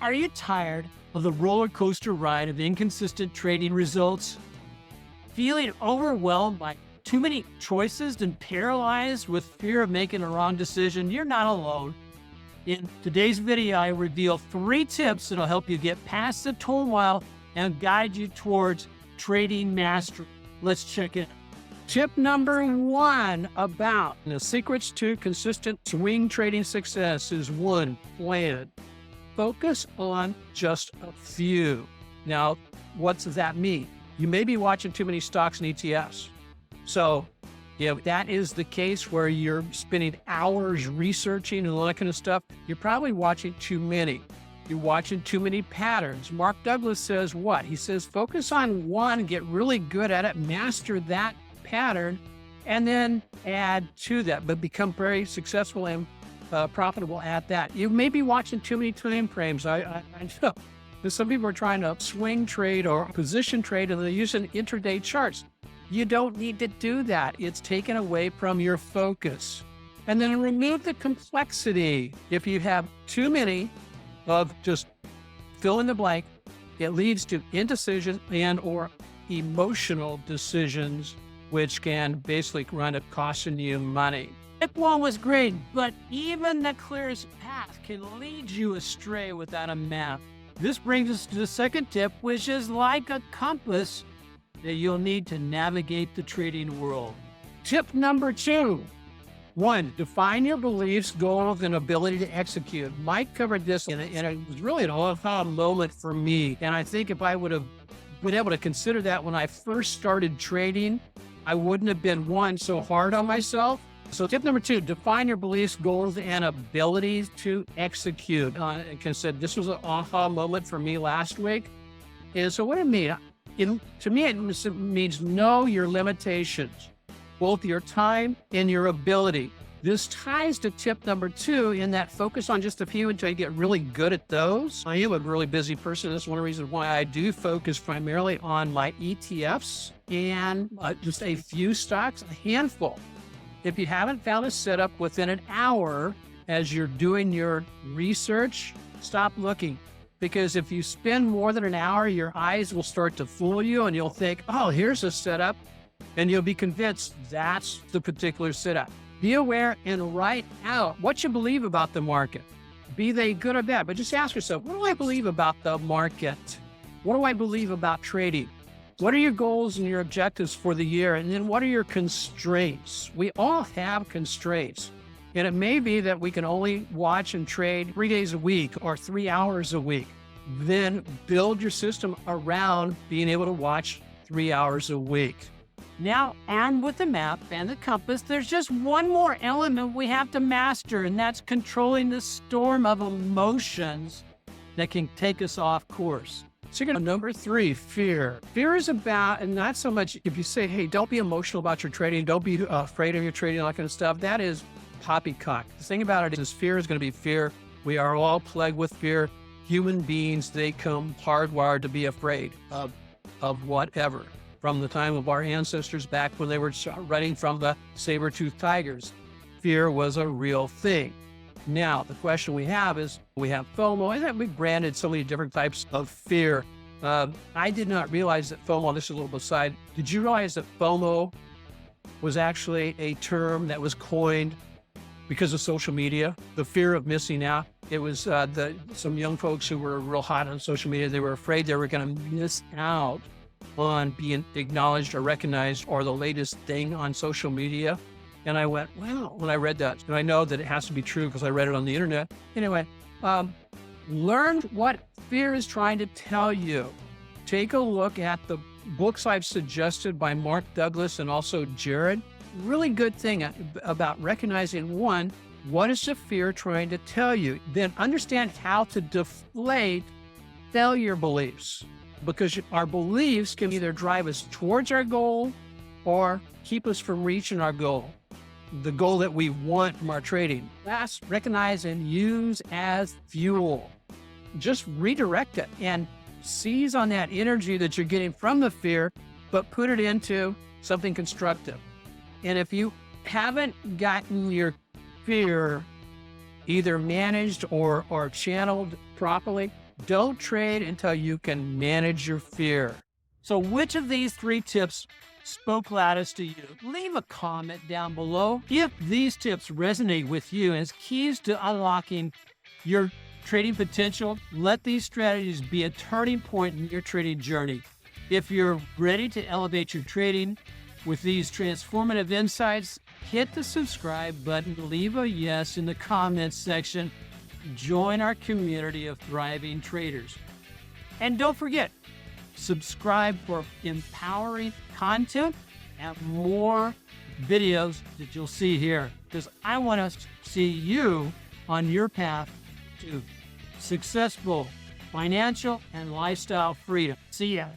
Are you tired of the roller coaster ride of inconsistent trading results? Feeling overwhelmed by too many choices and paralyzed with fear of making a wrong decision? You're not alone. In today's video, I reveal 3 tips that'll help you get past the turmoil and guide you towards trading mastery. Let's check it out. Tip number 1 about the secrets to consistent swing trading success is 1, plan. Focus on just a few. Now, what does that mean? You may be watching too many stocks and ETFs. So if that is the case where you're spending hours researching and all that kind of stuff, you're probably watching too many. You're watching too many patterns. Mark Douglas says what? He says, focus on one, get really good at it, master that pattern, and then add to that, but become very successful and profitable at that. You may be watching too many time frames. I know that some people are trying to swing trade or position trade and they're using intraday charts. You don't need to do that. It's taken away from your focus. And then remove the complexity. If you have too many of just fill in the blank, it leads to indecision and or emotional decisions, which can basically run up costing you money. Tip 1 was great, but even the clearest path can lead you astray without a map. This brings us to the second tip, which is like a compass that you'll need to navigate the trading world. Tip number 2. 1, define your beliefs, goals, and ability to execute. Mike covered this, and it was really an aha moment for me. And I think if I would have been able to consider that when I first started trading, I wouldn't have been, 1, so hard on myself. So tip number 2, define your beliefs, goals, and abilities to execute. Like I said, this was an aha moment for me last week. And so what it means, to me, it means know your limitations, both your time and your ability. This ties to tip number 2 in that focus on just a few until you get really good at those. I am a really busy person. That's one of the reasons why I do focus primarily on my ETFs and just a few stocks, a handful. If you haven't found a setup within an hour as you're doing your research, stop looking. Because if you spend more than an hour, your eyes will start to fool you and you'll think, oh, here's a setup. And you'll be convinced that's the particular setup. Be aware and write out what you believe about the market. Be they good or bad, but just ask yourself, what do I believe about the market? What do I believe about trading? What are your goals and your objectives for the year? And then what are your constraints? We all have constraints. And it may be that we can only watch and trade 3 days a week or 3 hours a week. Then build your system around being able to watch 3 hours a week. Now, armed with the map and the compass, there's just one more element we have to master, and that's controlling the storm of emotions that can take us off course. Secret number 3, fear. Fear is about, and not so much if you say, hey, don't be emotional about your trading, don't be afraid of your trading, all that kind of stuff. That is poppycock. The thing about it is fear is going to be fear. We are all plagued with fear. Human beings, they come hardwired to be afraid of whatever. From the time of our ancestors back when they were running from the saber-toothed tigers, fear was a real thing. Now, the question we have is, we have FOMO, and we've branded so many different types of fear. I did not realize that FOMO, this is a little aside, did you realize that FOMO was actually a term that was coined because of social media? The fear of missing out. It was some young folks who were real hot on social media. They were afraid they were going to miss out on being acknowledged or recognized or the latest thing on social media. And I went, wow, when I read that, and I know that it has to be true because I read it on the internet. Anyway, learn what fear is trying to tell you. Take a look at the books I've suggested by Mark Douglas and also Jared. Really good thing about recognizing, 1, what is the fear trying to tell you? Then understand how to deflate failure beliefs, because our beliefs can either drive us towards our goal or keep us from reaching our goal, the goal that we want from our trading. Last, recognize and use as fuel. Just redirect it and seize on that energy that you're getting from the fear, but put it into something constructive. And if you haven't gotten your fear either managed or channeled properly, Don't trade until you can manage your fear. So which of these 3 tips spoke loudest to you? Leave a comment down below. If these tips resonate with you as keys to unlocking your trading potential, let these strategies be a turning point in your trading journey. If you're ready to elevate your trading with these transformative insights, hit the subscribe button, leave a yes in the comments section, join our community of thriving traders. And don't forget, subscribe for empowering content and more videos that you'll see here, because I want to see you on your path to successful financial and lifestyle freedom. See ya.